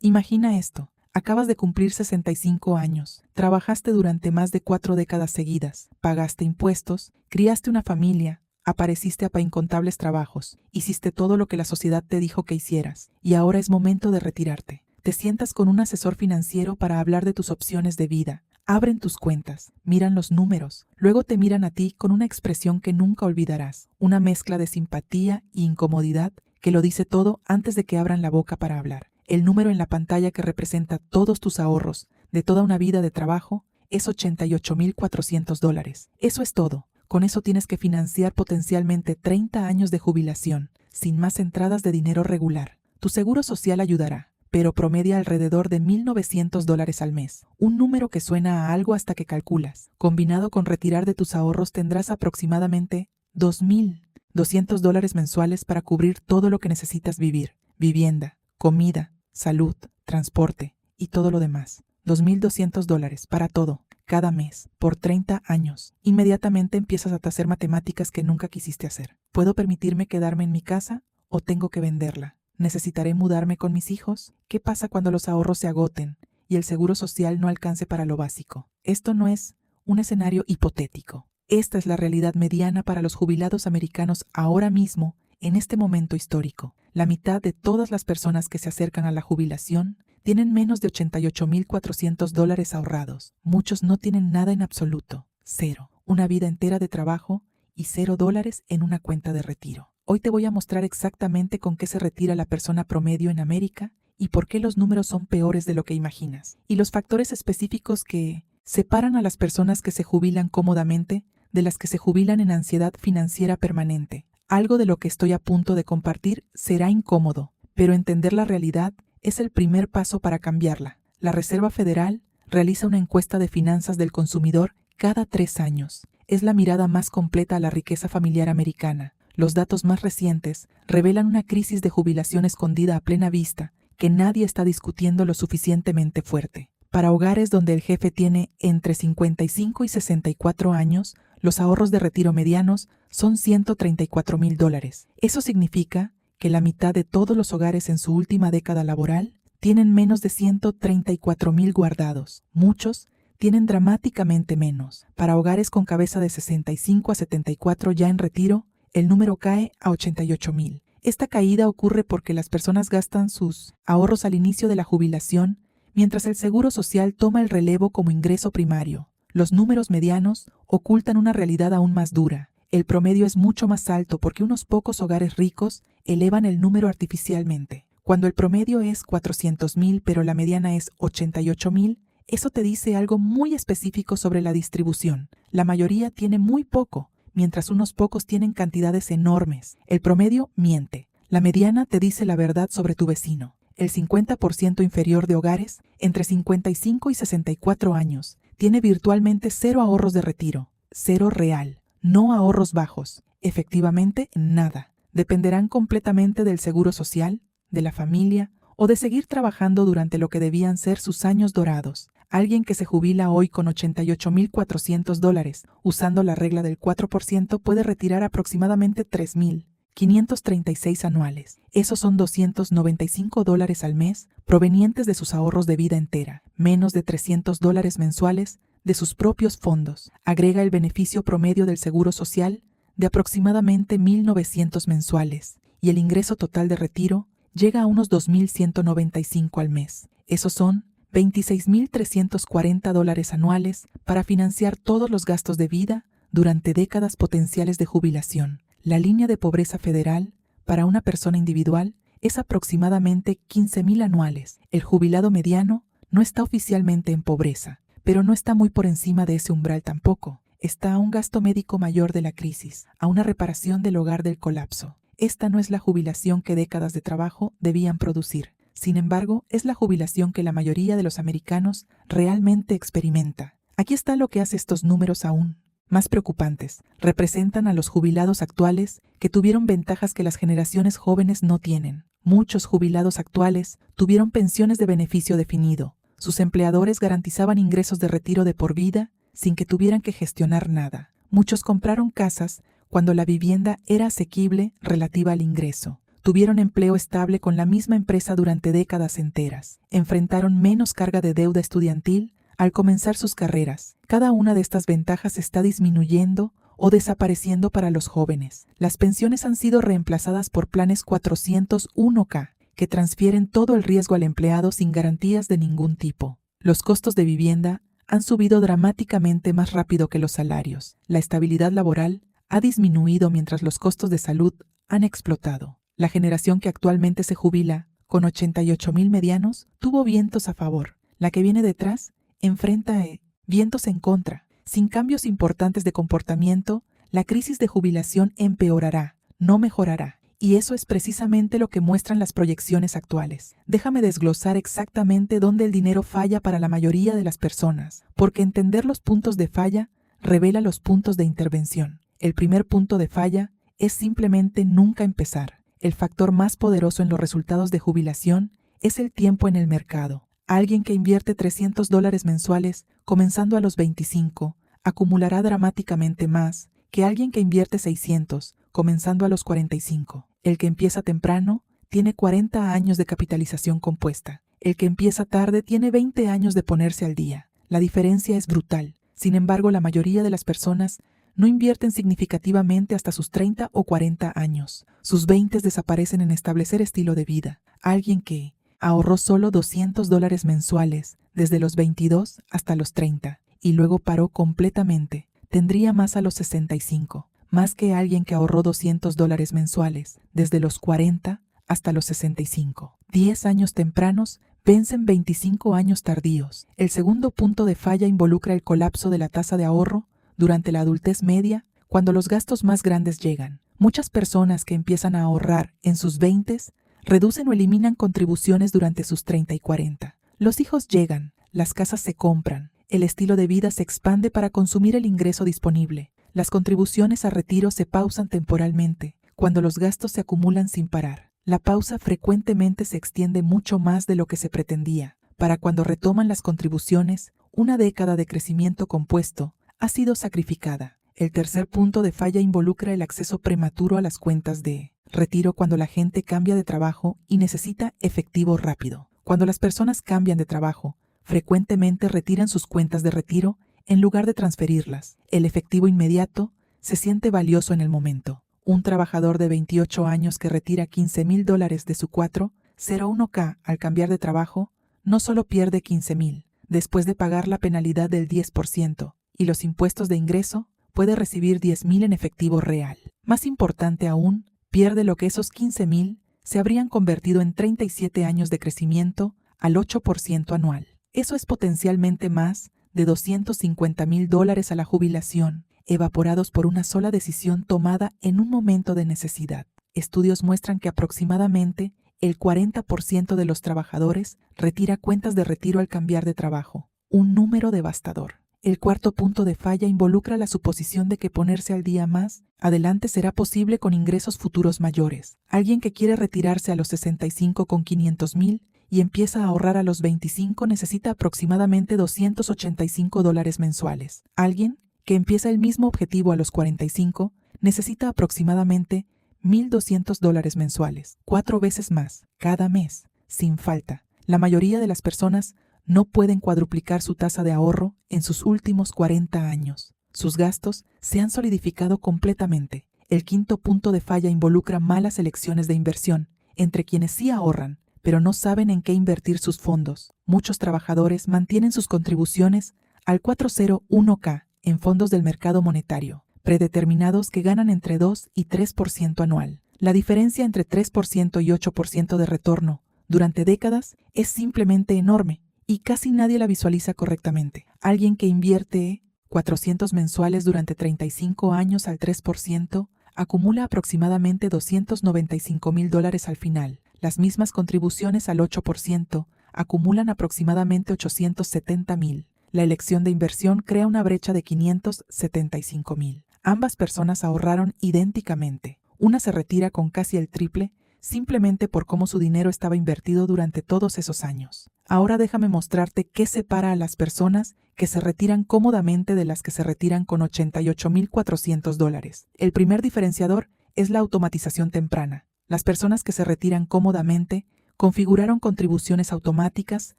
Imagina esto. Acabas de cumplir 65 años, trabajaste durante más de 4 décadas seguidas, pagaste impuestos, criaste una familia, apareciste para incontables trabajos, hiciste todo lo que la sociedad te dijo que hicieras, y ahora es momento de retirarte. Te sientas con un asesor financiero para hablar de tus opciones de vida. Abren tus cuentas, miran los números, luego te miran a ti con una expresión que nunca olvidarás, una mezcla de simpatía y incomodidad que lo dice todo antes de que abran la boca para hablar. El número en la pantalla que representa todos tus ahorros de toda una vida de trabajo es $88,400. Eso es todo. Con eso tienes que financiar potencialmente 30 años de jubilación, sin más entradas de dinero regular. Tu seguro social ayudará, pero promedia alrededor de $1,900 al mes. Un número que suena a algo hasta que calculas. Combinado con retirar de tus ahorros tendrás aproximadamente $2,200 mensuales para cubrir todo lo que necesitas vivir. Vivienda, comida, salud, transporte y todo lo demás. $2,200 para todo, cada mes, por 30 años. Inmediatamente empiezas a hacer matemáticas que nunca quisiste hacer. ¿Puedo permitirme quedarme en mi casa o tengo que venderla? ¿Necesitaré mudarme con mis hijos? ¿Qué pasa cuando los ahorros se agoten y el seguro social no alcance para lo básico? Esto no es un escenario hipotético. Esta es la realidad mediana para los jubilados americanos ahora mismo, en este momento histórico. La mitad de todas las personas que se acercan a la jubilación tienen menos de $88,400 ahorrados. Muchos no tienen nada en absoluto. Cero. Una vida entera de trabajo y $0 en una cuenta de retiro. Hoy te voy a mostrar exactamente con qué se retira la persona promedio en América y por qué los números son peores de lo que imaginas. Y los factores específicos que separan a las personas que se jubilan cómodamente de las que se jubilan en ansiedad financiera permanente. Algo de lo que estoy a punto de compartir será incómodo, pero entender la realidad es el primer paso para cambiarla. La Reserva Federal realiza una encuesta de finanzas del consumidor cada 3 años. Es la mirada más completa a la riqueza familiar americana. Los datos más recientes revelan una crisis de jubilación escondida a plena vista que nadie está discutiendo lo suficientemente fuerte. Para hogares donde el jefe tiene entre 55 y 64 años, los ahorros de retiro medianos son $134,000. Eso significa que la mitad de todos los hogares en su última década laboral tienen menos de $134,000 guardados. Muchos tienen dramáticamente menos. Para hogares con cabeza de 65 a 74 ya en retiro, el número cae a $88,000. Esta caída ocurre porque las personas gastan sus ahorros al inicio de la jubilación, mientras el seguro social toma el relevo como ingreso primario. Los números medianos ocultan una realidad aún más dura. El promedio es mucho más alto porque unos pocos hogares ricos elevan el número artificialmente. Cuando el promedio es 400,000 pero la mediana es 88,000, eso te dice algo muy específico sobre la distribución. La mayoría tiene muy poco, mientras unos pocos tienen cantidades enormes. El promedio miente. La mediana te dice la verdad sobre tu vecino. El 50% inferior de hogares, entre 55 y 64 años, tiene virtualmente 0 ahorros de retiro, 0 real, no ahorros bajos, efectivamente nada. Dependerán completamente del seguro social, de la familia o de seguir trabajando durante lo que debían ser sus años dorados. Alguien que se jubila hoy con $88,400, usando la regla del 4%, puede retirar aproximadamente $3,536 anuales. Esos son $295 al mes provenientes de sus ahorros de vida entera, menos de $300 mensuales de sus propios fondos. Agrega el beneficio promedio del seguro social de aproximadamente $1,900 mensuales y el ingreso total de retiro llega a unos $2,195 al mes. Esos son $26,340 anuales para financiar todos los gastos de vida durante décadas potenciales de jubilación. La línea de pobreza federal para una persona individual es aproximadamente $15,000 anuales. El jubilado mediano no está oficialmente en pobreza, pero no está muy por encima de ese umbral tampoco. Está a un gasto médico mayor de la crisis, a una reparación del hogar del colapso. Esta no es la jubilación que décadas de trabajo debían producir. Sin embargo, es la jubilación que la mayoría de los americanos realmente experimenta. Aquí está lo que hace estos números aún más preocupantes. Representan a los jubilados actuales que tuvieron ventajas que las generaciones jóvenes no tienen. Muchos jubilados actuales tuvieron pensiones de beneficio definido. Sus empleadores garantizaban ingresos de retiro de por vida sin que tuvieran que gestionar nada. Muchos compraron casas cuando la vivienda era asequible relativa al ingreso. tuvieron empleo estable con la misma empresa durante décadas enteras, enfrentaron menos carga de deuda estudiantil al comenzar sus carreras. Cada una de estas ventajas está disminuyendo o desapareciendo para los jóvenes. Las pensiones han sido reemplazadas por planes 401(k), que transfieren todo el riesgo al empleado sin garantías de ningún tipo. Los costos de vivienda han subido dramáticamente más rápido que los salarios. La estabilidad laboral ha disminuido mientras los costos de salud han explotado. La generación que actualmente se jubila, con 88,000 medianos, tuvo vientos a favor. La que viene detrás enfrenta vientos en contra. Sin cambios importantes de comportamiento, la crisis de jubilación empeorará, no mejorará. Y eso es precisamente lo que muestran las proyecciones actuales. Déjame desglosar exactamente dónde el dinero falla para la mayoría de las personas, porque entender los puntos de falla revela los puntos de intervención. El primer punto de falla es simplemente nunca empezar. El factor más poderoso en los resultados de jubilación es el tiempo en el mercado. Alguien que invierte $300 mensuales comenzando a los 25 acumulará dramáticamente más que alguien que invierte 600 comenzando a los 45. El que empieza temprano tiene 40 años de capitalización compuesta. El que empieza tarde tiene 20 años de ponerse al día. La diferencia es brutal. Sin embargo, la mayoría de las personas no invierten significativamente hasta sus 30 o 40 años. Sus 20 desaparecen en establecer estilo de vida. Alguien que ahorró solo $200 mensuales desde los 22 hasta los 30 y luego paró completamente, tendría más a los 65, más que alguien que ahorró $200 mensuales desde los 40 hasta los 65. 10 años tempranos vencen 25 años tardíos. El segundo punto de falla involucra el colapso de la tasa de ahorro durante la adultez media, cuando los gastos más grandes llegan. Muchas personas que empiezan a ahorrar en sus 20s reducen o eliminan contribuciones durante sus 30 y 40. Los hijos llegan, las casas se compran, el estilo de vida se expande para consumir el ingreso disponible. Las contribuciones a retiro se pausan temporalmente, cuando los gastos se acumulan sin parar. La pausa frecuentemente se extiende mucho más de lo que se pretendía. Para cuando retoman las contribuciones, una década de crecimiento compuesto ha sido sacrificada. El tercer punto de falla involucra el acceso prematuro a las cuentas de retiro cuando la gente cambia de trabajo y necesita efectivo rápido. Cuando las personas cambian de trabajo, frecuentemente retiran sus cuentas de retiro en lugar de transferirlas. El efectivo inmediato se siente valioso en el momento. Un trabajador de 28 años que retira $15,000 de su 401(k) al cambiar de trabajo, no solo pierde $15,000, después de pagar la penalidad del 10% y los impuestos de ingreso, puede recibir $10,000 en efectivo real. Más importante aún, pierde lo que esos $15,000 se habrían convertido en 37 años de crecimiento al 8% anual. Eso es potencialmente más de $250,000 a la jubilación, evaporados por una sola decisión tomada en un momento de necesidad. Estudios muestran que aproximadamente el 40% de los trabajadores retira cuentas de retiro al cambiar de trabajo, un número devastador. El cuarto punto de falla involucra la suposición de que ponerse al día más adelante será posible con ingresos futuros mayores. Alguien que quiere retirarse a los 65 con $500,000 y empieza a ahorrar a los 25 necesita aproximadamente $285 mensuales. Alguien que empieza el mismo objetivo a los 45 necesita aproximadamente $1,200 mensuales, 4 veces más, cada mes, sin falta. La mayoría de las personas no pueden cuadruplicar su tasa de ahorro en sus últimos 40 años. Sus gastos se han solidificado completamente. El quinto punto de falla involucra malas elecciones de inversión entre quienes sí ahorran, pero no saben en qué invertir sus fondos. Muchos trabajadores mantienen sus contribuciones al 401(k) en fondos del mercado monetario, predeterminados que ganan entre 2 y 3% anual. La diferencia entre 3% y 8% de retorno durante décadas es simplemente enorme y casi nadie la visualiza correctamente. Alguien que invierte 400 mensuales durante 35 años al 3% acumula aproximadamente $295,000 al final. Las mismas contribuciones al 8% acumulan aproximadamente $870,000. La elección de inversión crea una brecha de $575,000. Ambas personas ahorraron idénticamente. Una se retira con casi el triple simplemente por cómo su dinero estaba invertido durante todos esos años. Ahora déjame mostrarte qué separa a las personas que se retiran cómodamente de las que se retiran con $88,400. El primer diferenciador es la automatización temprana. Las personas que se retiran cómodamente configuraron contribuciones automáticas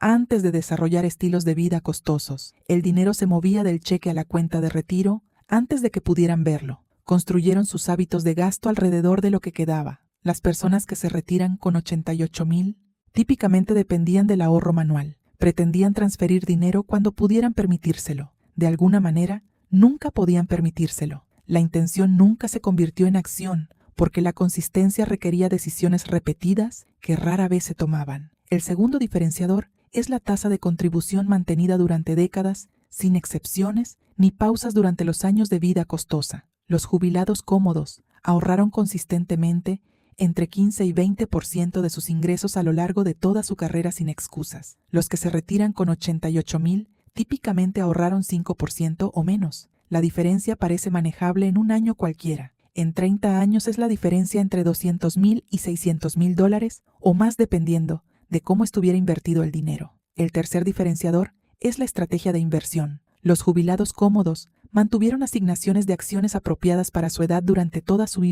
antes de desarrollar estilos de vida costosos. El dinero se movía del cheque a la cuenta de retiro antes de que pudieran verlo. Construyeron sus hábitos de gasto alrededor de lo que quedaba. Las personas que se retiran con 88,000 típicamente dependían del ahorro manual. Pretendían transferir dinero cuando pudieran permitírselo. De alguna manera, nunca podían permitírselo. La intención nunca se convirtió en acción, porque la consistencia requería decisiones repetidas que rara vez se tomaban. El segundo diferenciador es la tasa de contribución mantenida durante décadas, sin excepciones ni pausas durante los años de vida costosa. Los jubilados cómodos ahorraron consistentemente entre 15 y 20% de sus ingresos a lo largo de toda su carrera sin excusas. Los que se retiran con 88,000 típicamente ahorraron 5% o menos. La diferencia parece manejable en un año cualquiera. En 30 años es la diferencia entre 200,000 y 600,000 dólares o más dependiendo de cómo estuviera invertido el dinero. El tercer diferenciador es la estrategia de inversión. Los jubilados cómodos mantuvieron asignaciones de acciones apropiadas para su edad durante toda su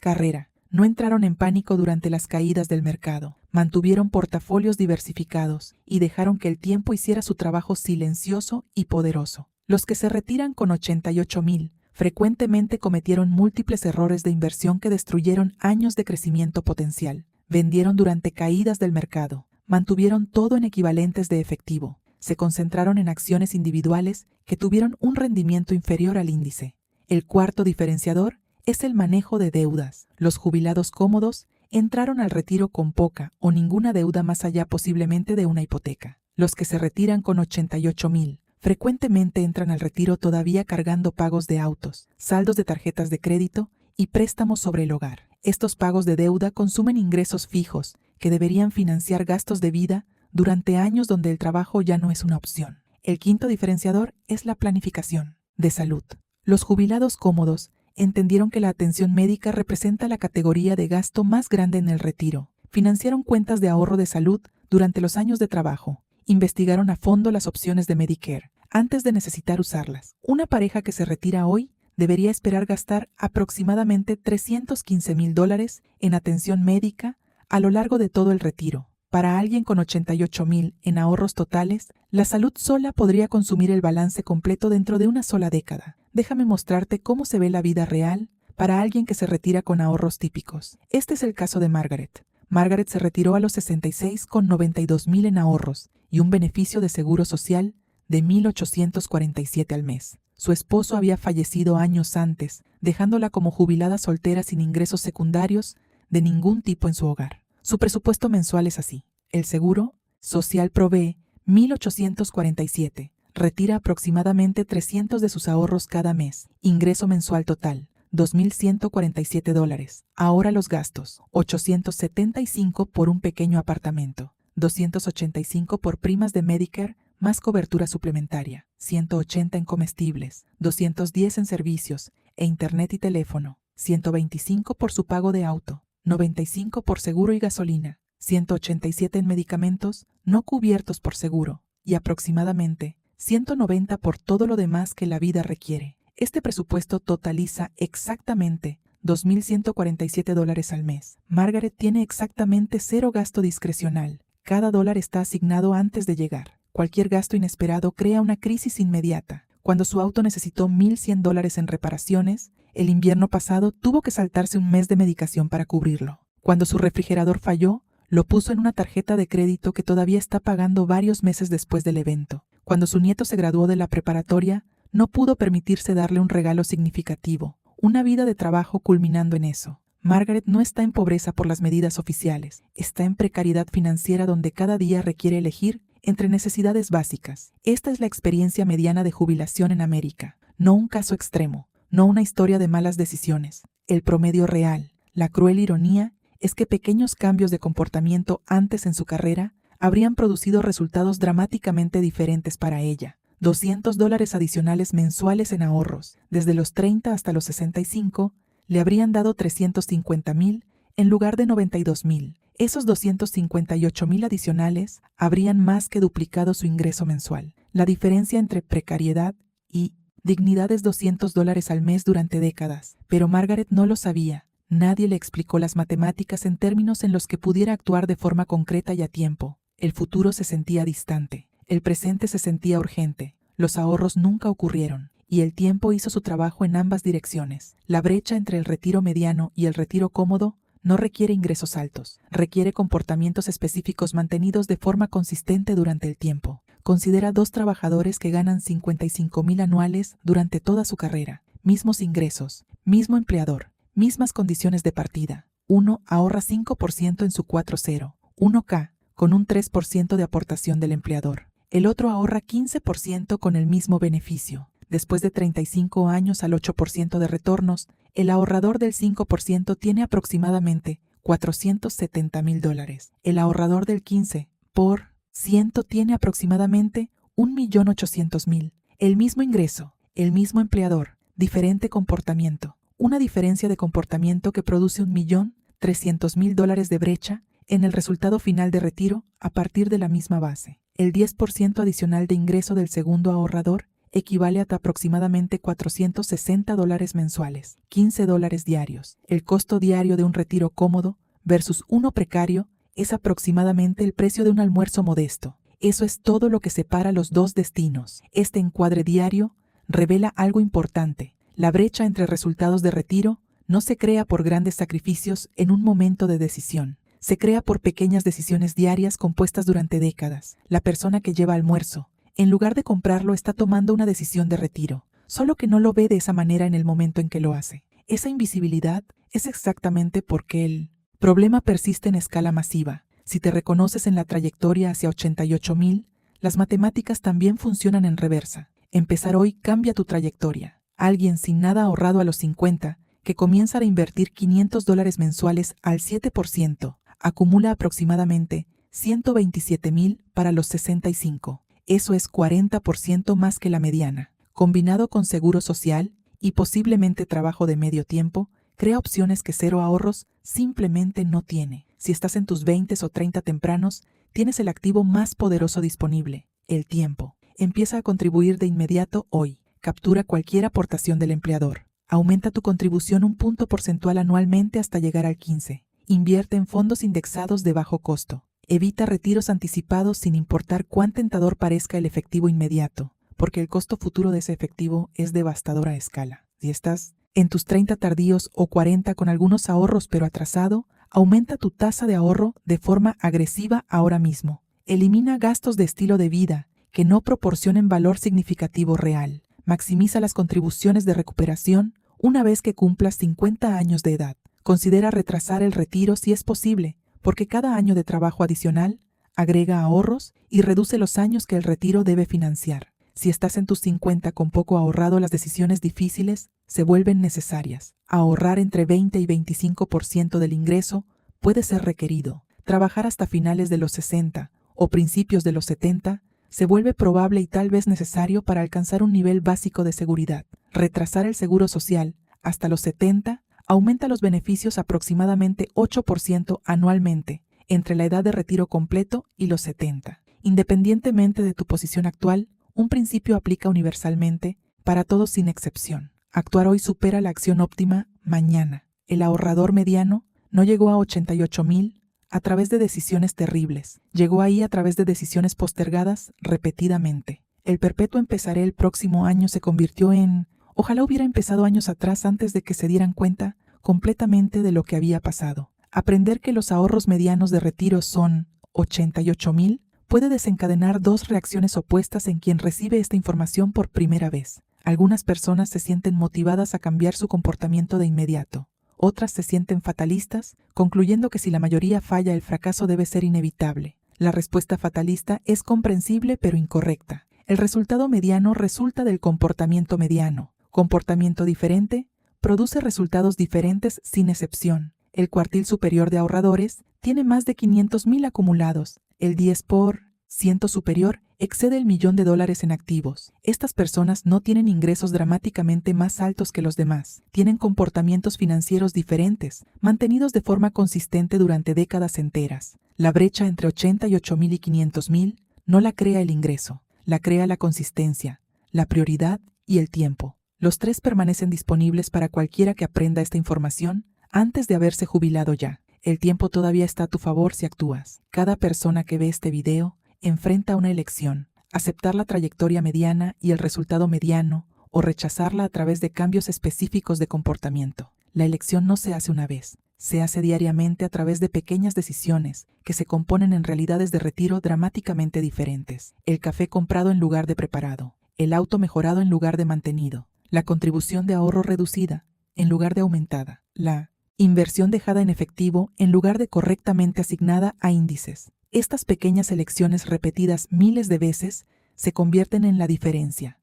carrera. No entraron en pánico durante las caídas del mercado. Mantuvieron portafolios diversificados y dejaron que el tiempo hiciera su trabajo silencioso y poderoso. Los que se retiran con 88,000 frecuentemente cometieron múltiples errores de inversión que destruyeron años de crecimiento potencial. Vendieron durante caídas del mercado. Mantuvieron todo en equivalentes de efectivo. Se concentraron en acciones individuales que tuvieron un rendimiento inferior al índice. El cuarto diferenciador es el manejo de deudas. Los jubilados cómodos entraron al retiro con poca o ninguna deuda más allá posiblemente de una hipoteca. Los que se retiran con 88,000 frecuentemente entran al retiro todavía cargando pagos de autos, saldos de tarjetas de crédito y préstamos sobre el hogar. Estos pagos de deuda consumen ingresos fijos que deberían financiar gastos de vida durante años donde el trabajo ya no es una opción. El quinto diferenciador es la planificación de salud. Los jubilados cómodos entendieron que la atención médica representa la categoría de gasto más grande en el retiro. Financiaron cuentas de ahorro de salud durante los años de trabajo. Investigaron a fondo las opciones de Medicare antes de necesitar usarlas. Una pareja que se retira hoy debería esperar gastar aproximadamente $315,000 en atención médica a lo largo de todo el retiro. Para alguien con 88,000 en ahorros totales, la salud sola podría consumir el balance completo dentro de una sola década. Déjame mostrarte cómo se ve la vida real para alguien que se retira con ahorros típicos. Este es el caso de Margaret. Margaret se retiró a los 66 con 92,000 en ahorros y un beneficio de seguro social de $1,847 al mes. Su esposo había fallecido años antes, dejándola como jubilada soltera sin ingresos secundarios de ningún tipo en su hogar. Su presupuesto mensual es así. El seguro social provee $1,847. Retira aproximadamente 300 de sus ahorros cada mes. Ingreso mensual total, $2,147. Ahora los gastos, $875 por un pequeño apartamento, $285 por primas de Medicare más cobertura suplementaria, $180 en comestibles, $210 en servicios e internet y teléfono, $125 por su pago de auto, $95 por seguro y gasolina, $187 en medicamentos no cubiertos por seguro y aproximadamente $190 por todo lo demás que la vida requiere. Este presupuesto totaliza exactamente $2,147 al mes. Margaret tiene exactamente cero gasto discrecional. Cada dólar está asignado antes de llegar. Cualquier gasto inesperado crea una crisis inmediata. Cuando su auto necesitó $1,100 en reparaciones, el invierno pasado tuvo que saltarse un mes de medicación para cubrirlo. Cuando su refrigerador falló, lo puso en una tarjeta de crédito que todavía está pagando varios meses después del evento. Cuando su nieto se graduó de la preparatoria, no pudo permitirse darle un regalo significativo. Una vida de trabajo culminando en eso. Margaret no está en pobreza por las medidas oficiales. Está en precariedad financiera donde cada día requiere elegir entre necesidades básicas. Esta es la experiencia mediana de jubilación en América. No un caso extremo. No una historia de malas decisiones. El promedio real. La cruel ironía es que pequeños cambios de comportamiento antes en su carrera habrían producido resultados dramáticamente diferentes para ella. $200 adicionales mensuales en ahorros, desde los 30 hasta los 65, le habrían dado $350,000 en lugar de $92,000. Esos $258,000 adicionales habrían más que duplicado su ingreso mensual. La diferencia entre precariedad y dignidad es $200 al mes durante décadas, pero Margaret no lo sabía, Nadie le explicó las matemáticas en términos en los que pudiera actuar de forma concreta y a tiempo. El futuro se sentía distante. El presente se sentía urgente. Los ahorros nunca ocurrieron. Y el tiempo hizo su trabajo en ambas direcciones. La brecha entre el retiro mediano y el retiro cómodo no requiere ingresos altos. Requiere comportamientos específicos mantenidos de forma consistente durante el tiempo. Considera 2 trabajadores que ganan 55,000 anuales durante toda su carrera. Mismos ingresos, mismo empleador, mismas condiciones de partida. Uno ahorra 5% en su 4-0, 1K, con un 3% de aportación del empleador. El otro ahorra 15% con el mismo beneficio. Después de 35 años al 8% de retornos, el ahorrador del 5% tiene aproximadamente $470,000. El ahorrador del 15% tiene aproximadamente 1,800,000. El mismo ingreso, el mismo empleador, diferente comportamiento. Una diferencia de comportamiento que produce $1,300,000 de brecha en el resultado final de retiro a partir de la misma base. El 10% adicional de ingreso del segundo ahorrador equivale a aproximadamente $460 mensuales, $15 diarios. El costo diario de un retiro cómodo versus uno precario es aproximadamente el precio de un almuerzo modesto. Eso es todo lo que separa los dos destinos. Este encuadre diario revela algo importante. La brecha entre resultados de retiro no se crea por grandes sacrificios en un momento de decisión. Se crea por pequeñas decisiones diarias compuestas durante décadas. La persona que lleva almuerzo, en lugar de comprarlo, está tomando una decisión de retiro, solo que no lo ve de esa manera en el momento en que lo hace. Esa invisibilidad es exactamente porque el problema persiste en escala masiva. Si te reconoces en la trayectoria hacia 88,000, las matemáticas también funcionan en reversa. Empezar hoy cambia tu trayectoria. Alguien sin nada ahorrado a los 50, que comienza a invertir $500 mensuales al 7%, acumula aproximadamente 127,000 para los 65. Eso es 40% más que la mediana. Combinado con seguro social y posiblemente trabajo de medio tiempo, crea opciones que Cero Ahorros simplemente no tiene. Si estás en tus 20 o 30 tempranos, tienes el activo más poderoso disponible, el tiempo. Empieza a contribuir de inmediato hoy. Captura cualquier aportación del empleador. Aumenta tu contribución un punto porcentual anualmente hasta llegar al 15. Invierte en fondos indexados de bajo costo. Evita retiros anticipados sin importar cuán tentador parezca el efectivo inmediato, porque el costo futuro de ese efectivo es devastador a escala. Si estás en tus 30 tardíos o 40 con algunos ahorros pero atrasado, aumenta tu tasa de ahorro de forma agresiva ahora mismo. Elimina gastos de estilo de vida que no proporcionen valor significativo real. Maximiza las contribuciones de recuperación una vez que cumplas 50 años de edad. Considera retrasar el retiro si es posible, porque cada año de trabajo adicional agrega ahorros y reduce los años que el retiro debe financiar. Si estás en tus 50 con poco ahorrado, las decisiones difíciles se vuelven necesarias. Ahorrar entre 20 y 25% del ingreso puede ser requerido. Trabajar hasta finales de los 60 o principios de los 70 se vuelve probable y tal vez necesario para alcanzar un nivel básico de seguridad. Retrasar el seguro social hasta los 70 aumenta los beneficios aproximadamente 8% anualmente entre la edad de retiro completo y los 70. Independientemente de tu posición actual, un principio aplica universalmente para todos sin excepción. Actuar hoy supera la acción óptima mañana. El ahorrador mediano no llegó a 88,000 a través de decisiones terribles. Llegó ahí a través de decisiones postergadas repetidamente. El perpetuo empezaré el próximo año se convirtió en ojalá hubiera empezado años atrás antes de que se dieran cuenta completamente de lo que había pasado. Aprender que los ahorros medianos de retiro son 88,000 puede desencadenar 2 reacciones opuestas en quien recibe esta información por primera vez. Algunas personas se sienten motivadas a cambiar su comportamiento de inmediato. Otras se sienten fatalistas, concluyendo que si la mayoría falla, el fracaso debe ser inevitable. La respuesta fatalista es comprensible pero incorrecta. El resultado mediano resulta del comportamiento mediano. Comportamiento diferente produce resultados diferentes sin excepción. El cuartil superior de ahorradores tiene más de 500,000 acumulados. El 10% superior excede el $1,000,000 en activos. Estas personas no tienen ingresos dramáticamente más altos que los demás. Tienen comportamientos financieros diferentes, mantenidos de forma consistente durante décadas enteras. La brecha entre 88,000 y 500,000 no la crea el ingreso, la crea la consistencia, la prioridad y el tiempo. Los 3 permanecen disponibles para cualquiera que aprenda esta información antes de haberse jubilado ya. El tiempo todavía está a tu favor si actúas. Cada persona que ve este video enfrenta una elección: aceptar la trayectoria mediana y el resultado mediano, o rechazarla a través de cambios específicos de comportamiento. La elección no se hace una vez, se hace diariamente a través de pequeñas decisiones que se componen en realidades de retiro dramáticamente diferentes. El café comprado en lugar de preparado, el auto mejorado en lugar de mantenido, la contribución de ahorro reducida en lugar de aumentada, la inversión dejada en efectivo en lugar de correctamente asignada a índices. Estas pequeñas elecciones repetidas miles de veces se convierten en la diferencia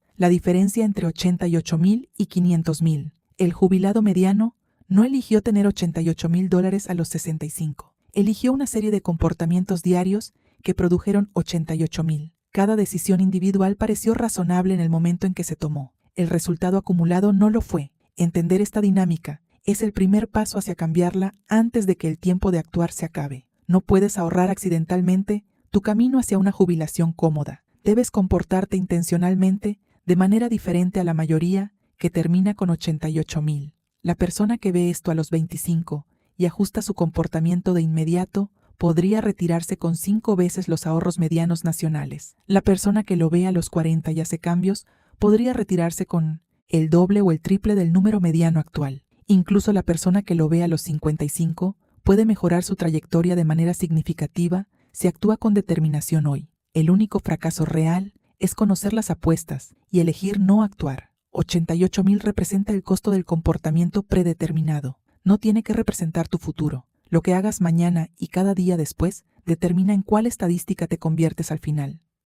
entre 88,000 y 500,000. El jubilado mediano no eligió tener $88,000 a los 65. Eligió una serie de comportamientos diarios que produjeron 88,000. Cada decisión individual pareció razonable en el momento en que se tomó. El resultado acumulado no lo fue. Entender esta dinámica es el primer paso hacia cambiarla antes de que el tiempo de actuar se acabe. No puedes ahorrar accidentalmente tu camino hacia una jubilación cómoda. Debes comportarte intencionalmente de manera diferente a la mayoría que termina con 88,000. La persona que ve esto a los 25 y ajusta su comportamiento de inmediato podría retirarse con 5 veces los ahorros medianos nacionales. La persona que lo ve a los 40 y hace cambios podría retirarse con el doble o el triple del número mediano actual. Incluso la persona que lo ve a los 55 puede mejorar su trayectoria de manera significativa si actúa con determinación hoy. El único fracaso real es conocer las apuestas y elegir no actuar. 88,000 representa el costo del comportamiento predeterminado. No tiene que representar tu futuro. Lo que hagas mañana y cada día después determina en cuál estadística te conviertes al final.